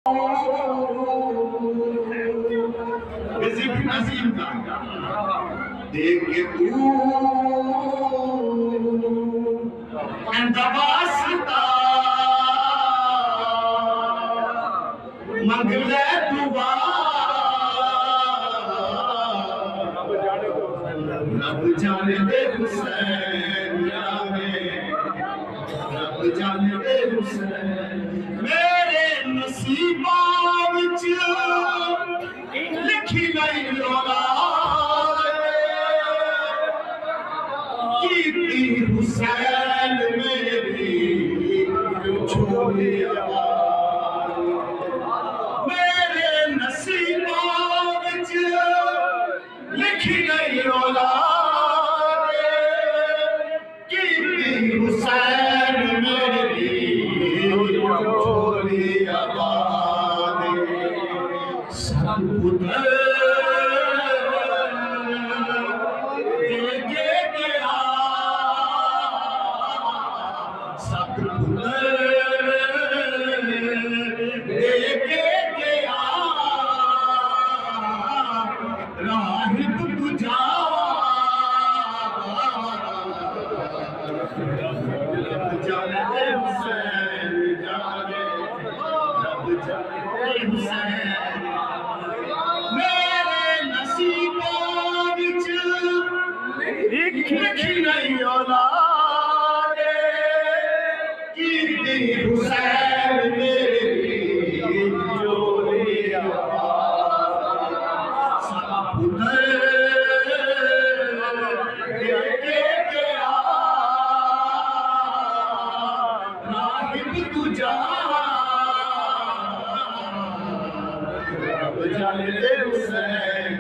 जिक्र नसीब का देख के तू वास्ता मंग ले दुआ रब जाने दे हुसैन रब जाने दे हुसैन मेरे नसीबां विच लिखी गई कीती हुसैन मेरी छोड़ी मेरे नसीबां विच लिखी गई कीती हुसैन मेरी छोड़ी सतपुत्र राहिब तुझा रब जाने दे हुसैन जाने रब जाने दे हुसैन मेरे नसीबों विच लिखी नहीं औलाद कीती हुसैन मेरी जोड़ी जाने दे हुसैन।